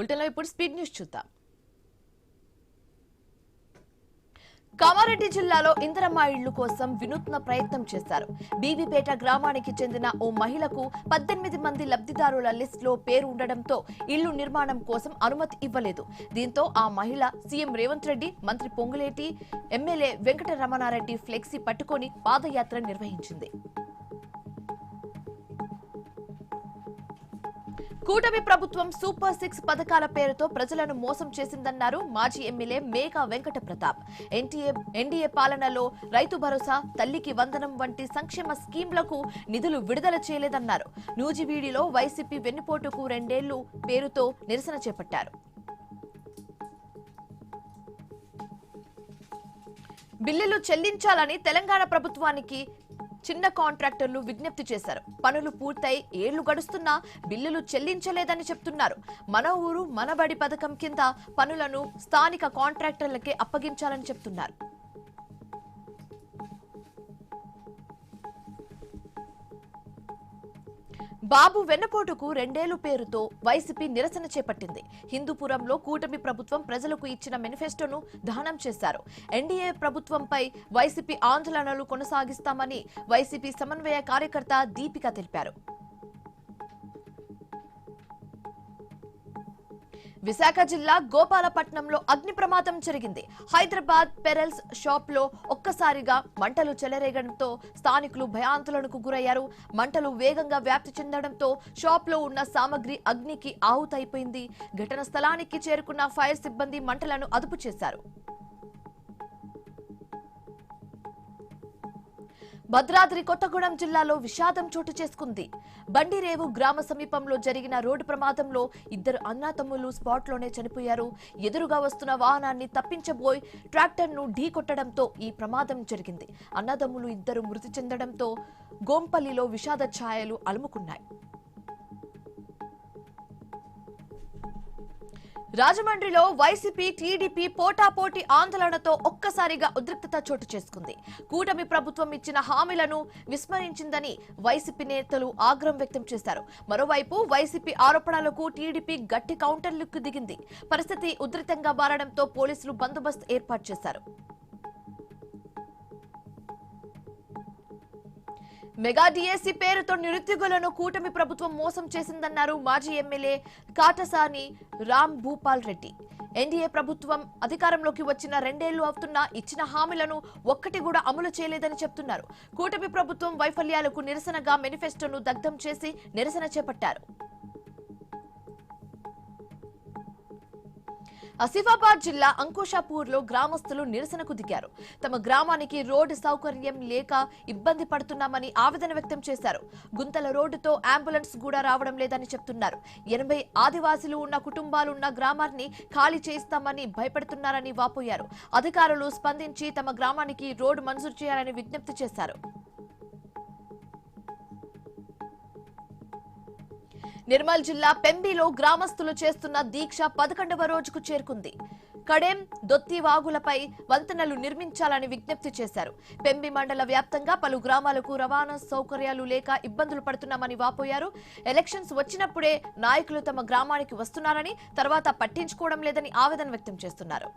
బులెటిన్లో ఇప్పుడు speed news చూద్దాం. కామారెడ్డి జిల్లాలో ఇందిరమ్మ ఇళ్లు కోసం వినూత్న ప్రయత్నం చేశారు. బీబీపేట గ్రామానికి చెందిన ఓ మహిళకు 18 మంది లబ్ధిదారుల లిస్టులో పేరు ఉండడంతో ఇళ్లు నిర్మాణం కోసం అనుమతి ఇవ్వలేదు. దీంతో ఆ మహిళ సీఎం రేవంత్ రెడ్డి, మంత్రి పొంగులేటి, ఎమ్మెల్యే వెంకటరమణారెడ్డి ఫ్లెక్సీ పట్టుకొని పాదయాత్ర నిర్వహించింది. కూటమి ప్రభుత్వం సూపర్ 6 పథకాల పేరుతో ప్రజలను మోసం చేసిందన్నారు మాజీ ఎమ్మెల్యే మేఘా వెంకట ప్రతాప్. ఎన్డీఏ పాలనలో రైతు భరోసా, తల్లికి వందనం వంటి సంక్షేమ స్కీంలకు నిధులు విడుదల చేయలేదన్నారు. నూజివీడిలో వైసీపీ వెన్నుపోటుకు 2 ఏళ్లు పేరుతో నిరసన చేపట్టారు. బిల్లులు చెల్లించాలని తెలంగాణ ప్రభుత్వానికి చిన్న కాంట్రాక్టర్లు విజ్ఞప్తి చేశారు. పనులు పూర్తయి ఏళ్లు గడుస్తున్నా బిల్లులు చెల్లించలేదని చెప్తున్నారు. మన ఊరు మనబడి పథకం కింద పనులను స్థానిక కాంట్రాక్టర్లకే అప్పగించాలని చెప్తున్నారు. బాబు వెన్నపోటుకు 2 ఏళ్లు పేరుతో వైసీపీ నిరసన చేపట్టింది. హిందూపురంలో కూటమి ప్రభుత్వం ప్రజలకు ఇచ్చిన మేనిఫెస్టోను దహనం చేశారు. ఎన్డీఏ ప్రభుత్వంపై వైసీపీ ఆందోళనలు కొనసాగిస్తామని వైసీపీ సమన్వయ కార్యకర్త దీపిక తెలిపారు. విశాఖ జిల్లా గోపాలపట్నంలో అగ్ని ప్రమాదం జరిగింది. హైదరాబాద్ పెరల్స్ షాప్ లో ఒక్కసారిగా మంటలు చెలరేగడంతో స్థానికులు భయాందోళనకు గురయ్యారు. మంటలు వేగంగా వ్యాప్తి చెందడంతో షాప్ లో ఉన్న సామగ్రి అగ్నికి ఆహుతైపోయింది. ఘటన స్థలానికి చేరుకున్న ఫైర్ సిబ్బంది మంటలను అదుపు చేశారు. భద్రాద్రి కొత్తగూడెం జిల్లాలో విషాదం చోటు చేసుకుంది. బండిరేవు గ్రామ సమీపంలో జరిగిన రోడ్డు ప్రమాదంలో 2 అన్నతమ్ములు స్పాట్లోనే చనిపోయారు. ఎదురుగా వస్తున్న వాహనాన్ని తప్పించబోయి ట్రాక్టర్ను ఢీకొట్టడంతో ఈ ప్రమాదం జరిగింది. అన్నదమ్ములు 2 మృతి చెందడంతో గోంపల్లిలో విషాద ఛాయలు అలుముకున్నాయి. రాజమండ్రిలో వైసీపీ టీడీపీ పోటాపోటీ ఆందోళనతో ఒక్కసారిగా ఉద్రిక్తత చోటు చేసుకుంది. కూటమి ప్రభుత్వం ఇచ్చిన హామీలను విస్మరించిందని వైసీపీ నేతలు ఆగ్రహం వ్యక్తం చేశారు. మరోవైపు వైసీపీ ఆరోపణలకు టీడీపీ గట్టి కౌంటర్లకు దిగింది. పరిస్థితి ఉధృతంగా మారడంతో పోలీసులు బందోబస్తు ఏర్పాటు చేశారు. మెగా డిఎస్సీ పేరుతో నిరుద్యోగులను కూటమి ప్రభుత్వం మోసం చేసిందన్నారు మాజీ ఎమ్మెల్యే కాటసాని రామ్ భూపాల్ రెడ్డి. ఎన్డీఏ ప్రభుత్వం అధికారంలోకి వచ్చిన 2 ఏళ్లు అవుతున్నా ఇచ్చిన హామీలను ఒక్కటి కూడా అమలు చేయలేదని చెప్తున్నారు. కూటమి ప్రభుత్వం వైఫల్యాలకు నిరసనగా మేనిఫెస్టోను దగ్ధం చేసి నిరసన చేపట్టారు. ఆసిఫాబాద్ జిల్లా అంకుషాపూర్లో గ్రామస్తులు నిరసనకు దిగారు. తమ గ్రామానికి రోడ్డు సౌకర్యం లేక ఇబ్బంది పడుతున్నామని ఆవేదన వ్యక్తం చేశారు. గుంతల రోడ్డుతో అంబులెన్స్ కూడా రావడం లేదని చెప్తున్నారు. 80 ఆదివాసీలు ఉన్న కుటుంబాలున్న గ్రామాన్ని ఖాళీ చేస్తామని భయపెడుతున్నారని వాపోయారు. అధికారులు స్పందించి తమ గ్రామానికి రోడ్డు మంజూరు చేయాలని విజ్ఞప్తి చేశారు. నిర్మల్ జిల్లా పెంబిలో గ్రామస్తులు చేస్తున్న దీక్ష 11వ రోజుకు చేరుకుంది. కడెం, దొత్తి వాగులపై వంతెనలు నిర్మించాలని విజ్ఞప్తి చేశారు. పెంబి మండల వ్యాప్తంగా పలు గ్రామాలకు రవాణా సౌకర్యాలు లేక ఇబ్బందులు పడుతున్నామని వాపోయారు. ఎలక్షన్స్ వచ్చినప్పుడే నాయకులు తమ గ్రామానికి వస్తున్నారని, తర్వాత పట్టించుకోవడం లేదని ఆవేదన వ్యక్తం చేస్తున్నారు.